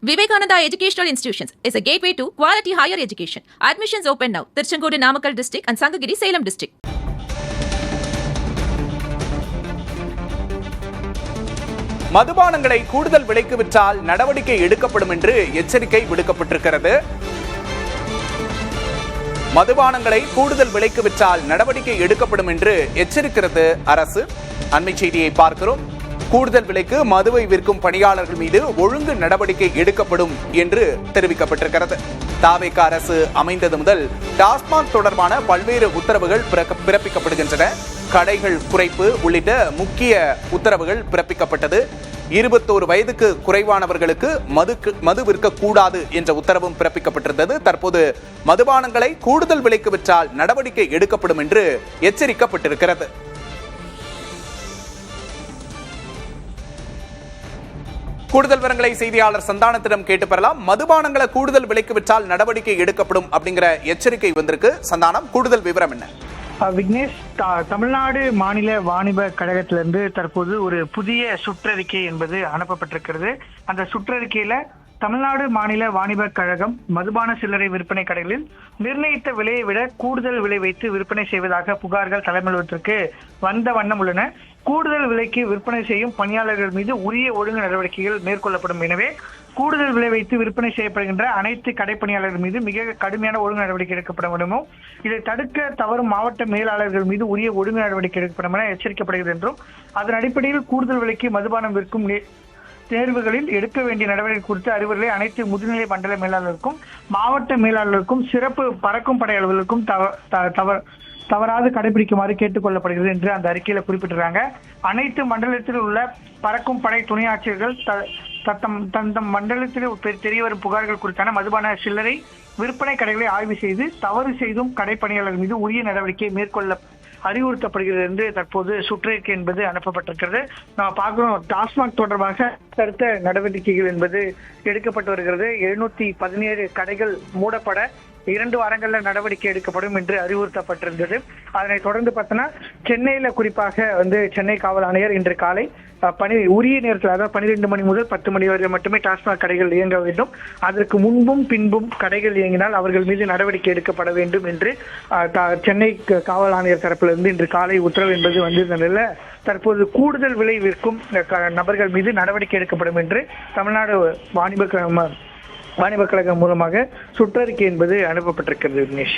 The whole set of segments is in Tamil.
Vivekananda Educational Institutions is a gateway to quality higher education. Admissions open now. Tirchengodu Namakkal district and Sangagiri Salem district. மதுபானங்களை கூடுதல் விலைக்கு விற்றால் நடவடிக்கை எடுக்கப்படும் என்று எச்சரிக்கை விடுக்கப்பட்டிருக்கிறது. மதுபானங்களை கூடுதல் விலைக்கு விற்றால் நடவடிக்கை எடுக்கப்படும் என்று எச்சரிக்கிறது அரசு. அண்மை செய்தியை பார்க்கிறோம். கூடுதல் விலைக்கு மதுவை விற்கும் பணியாளர்கள் மீது ஒழுங்கு நடவடிக்கை எடுக்கப்படும் என்று தெரிவிக்கப்பட்டிருக்கிறது. தாவேக அரசு அமைந்தது முதல் டாஸ்மாக் தொடர்பான பல்வேறு உத்தரவுகள் பிறப்பிக்கப்படுகின்றன. கடைகள் குறைப்பு உள்ளிட்ட முக்கிய உத்தரவுகள் பிறப்பிக்கப்பட்டது. 21 வயதுக்கு குறைவானவர்களுக்கு மது விற்கக்கூடாது என்ற உத்தரவும் பிறப்பிக்கப்பட்டிருந்தது. தற்போது மதுபானங்களை கூடுதல் விலைக்கு விற்றால் நடவடிக்கை எடுக்கப்படும் என்று எச்சரிக்கப்பட்டிருக்கிறது. கூடுதல் விவரங்களை செய்தியாளர் சந்தானத்திடம் கேட்டு பெறலாம். மதுபானங்களை கூடுதல் விலைக்கு விற்றால் நடவடிக்கை எடுக்கப்படும் அப்படிங்கிற எச்சரிக்கை வந்திருக்கு. சந்தானம், கூடுதல் விவரம் என்ன? விக்னேஷ், தமிழ்நாடு மாநில வாணிப கழகத்திலிருந்து தற்போது ஒரு புதிய சுற்றறிக்கை என்பது அனுப்பப்பட்டிருக்கிறது. அந்த சுற்றறிக்கையில தமிழ்நாடு மாநில வாணிப கழகம் மதுபான சில்லறை விற்பனை கடைகளில் நிர்ணயித்த விலையை விட கூடுதல் விலை வைத்து விற்பனை செய்வதாக புகார்கள் தலைமை அலுவலகத்திற்கு வந்த வண்ணம் உள்ளன. கூடுதல் விலைக்கு விற்பனை செய்யும் பணியாளர்கள் மீது உரிய ஒழுங்கு நடவடிக்கைகள் மேற்கொள்ளப்படும். எனவே கூடுதல் விலை வைத்து விற்பனை செய்யப்படுகின்ற அனைத்து கடைப்பணியாளர்கள் மீது மிக கடுமையான ஒழுங்கு நடவடிக்கை எடுக்கப்பட வேண்டுமோ, இதை தடுக்க தவறும் மாவட்ட மேலாளர்கள் மீது உரிய ஒழுங்கு நடவடிக்கை எடுக்கப்படும் என எச்சரிக்கப்படுகிறது என்றும், அதன் அடிப்படையில் கூடுதல் விலைக்கு மதுபானம் விற்கும் தேர்வுகளில் எடுக்க வேண்டிய நடவடிக்கை குறித்து அறிவுரை அனைத்து முதுநிலை மண்டல மேலாளருக்கும் மாவட்ட மேலாளருக்கும் சிறப்பு பறக்கும் படை அலுவலருக்கும் தவறாது கடைபிடிக்குமாறு கேட்டுக் கொள்ளப்படுகிறது என்று அந்த அறிக்கையில குறிப்பிட்டிருக்காங்க. அனைத்து மண்டலத்தில் உள்ள பறக்கும் படை துணை ஆட்சியர்கள் தத்தம் மண்டலத்தில் தெரிய வரும் புகார்கள் குறித்தான மதுபான சில்லறை விற்பனை கடைகளை ஆய்வு செய்து தவறு செய்தும் கடைப்பணியாளர் மீது உரிய நடவடிக்கை மேற்கொள்ள அறிவுறுத்தப்படுகிறது என்று தற்போது சுற்றறிக்கை என்பது அனுப்பப்பட்டிருக்கிறது. நம்ம பார்க்கிறோம், டாஸ்மாக் தொடர்பாக அடுத்த நடவடிக்கைகள் என்பது எடுக்கப்பட்டு வருகிறது. 717 கடைகள் மூடப்பட 2 வாரங்கள்ல நடவடிக்கை எடுக்கப்படும் என்று அறிவுறுத்தப்பட்டிருந்தது. அதனை தொடர்ந்து பார்த்தோன்னா சென்னையில குறிப்பாக சென்னை காவல் ஆணையர் இன்று காலை உரிய நேரத்தில், அதாவது 12 மணி முதல் 10 மணி வரை மட்டுமே டாஸ்மாக் கடைகள் இயங்க வேண்டும். அதற்கு முன்பும் பின்பும் கடைகள் இயங்கினால் அவர்கள் மீது நடவடிக்கை எடுக்கப்பட வேண்டும் என்று சென்னை காவல் ஆணையர் தரப்பிலிருந்து இன்று காலை உத்தரவு என்பது வந்திருந்த நிலையில் தற்போது கூடுதல் விலை விற்கும் நபர்கள் மீது நடவடிக்கை எடுக்கப்படும் என்று தமிழ்நாடு வாணிப கழகம் மூலமாக சுற்றறிக்கை என்பது அனுப்பப்பட்டிருக்கிறது. விக்னேஷ்,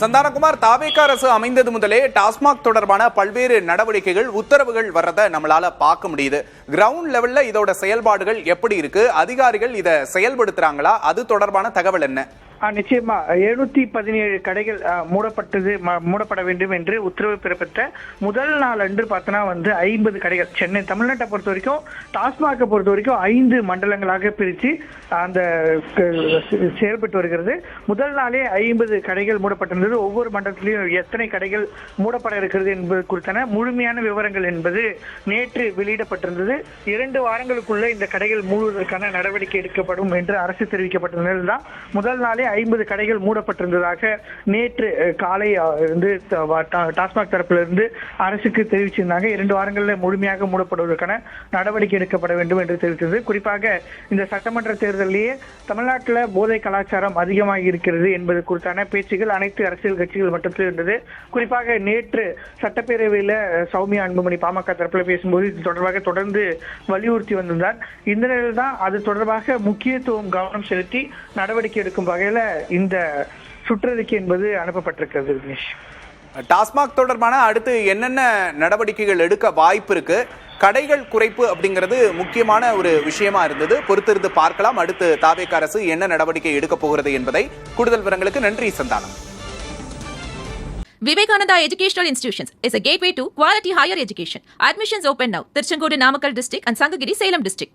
சந்தானகுமார், தாவேக அரசு அமைந்தது முதலே டாஸ்மாக் தொடர்பான பல்வேறு நடவடிக்கைகள் உத்தரவுகள் வர்றதை நம்மளால பார்க்க முடியுது. கிரவுண்ட் லெவல்ல இதோட செயல்பாடுகள் எப்படி இருக்கு? அதிகாரிகள் இதை செயல்படுத்துறாங்களா? அது தொடர்பான தகவல் என்ன? நிச்சயமா 717 கடைகள் மூடப்பட வேண்டும் என்று உத்தரவு பிறப்பித்த முதல் நாள் அன்று பார்த்தோன்னா 50 கடைகள் சென்னை தமிழ்நாட்டை பொறுத்த வரைக்கும் டாஸ்மாகை பொறுத்த வரைக்கும் 5 மண்டலங்களாக பிரித்து அந்த செயல்பட்டு வருகிறது. முதல் நாளே 50 கடைகள் மூடப்பட்டிருந்தது. ஒவ்வொரு மண்டலத்திலையும் எத்தனை கடைகள் மூடப்பட இருக்கிறது என்பது குறித்தான முழுமையான விவரங்கள் என்பது நேற்று வெளியிடப்பட்டிருந்தது. 2 வாரங்களுக்குள்ள இந்த கடைகள் மூடுவதற்கான நடவடிக்கை எடுக்கப்படும் என்று அரசு தெரிவிக்கப்பட்ட நிலையில் தான் முதல் நாளே 50 கடைகள் மூடப்பட்டிருந்ததாக நேற்று காலை டாஸ்மாக் தரப்பிலிருந்து அரசுக்கு தெரிவிச்சிருந்தாங்க. 2 வாரங்களில் முழுமையாக மூடப்படுவதற்கான நடவடிக்கை எடுக்கப்பட வேண்டும் என்று தெரிவித்தது. குறிப்பாக இந்த சட்டமன்ற தேர்தலிலேயே தமிழ்நாட்டில் போதை கலாச்சாரம் அதிகமாக இருக்கிறது என்பது குறித்தான பேச்சுகள் அனைத்து அரசியல் கட்சிகள் மட்டத்தில் இருந்தது. குறிப்பாக நேற்று சட்டப்பேரவையில் சௌமியா அன்புமணி பாமக தரப்பில் பேசும்போது இது தொடர்பாக தொடர்ந்து வலியுறுத்தி வந்திருந்தார். இந்த நிலையில் தான் அது தொடர்பாக முக்கியத்துவம் கவனம் செலுத்தி நடவடிக்கை எடுக்கும் வகையில் இந்த சுற்றறிக்கை என்பது அனுப்பப்பட்டிருக்கிறது. விக்னேஷ், டாஸ்மாக் தொடர்பான அடுத்து என்னென்ன நடவடிக்கைகள் எடுக்க வாய்ப்பு இருக்கு? கடைகள் குறைப்பு அப்படிங்கிறது முக்கியமான ஒரு விஷயமா இருந்தது. பொறுத்திருந்து பார்க்கலாம் அடுத்து தாவேக அரசு என்ன நடவடிக்கை எடுக்க போகிறது என்பதை. கூடுதல் விவரங்களுக்கு நன்றி Santhanam. Vivekananda Educational Institutions is a gateway to quality higher education. Admissions open now. Tirchengodu Namakkal district and Sangagiri Salem district.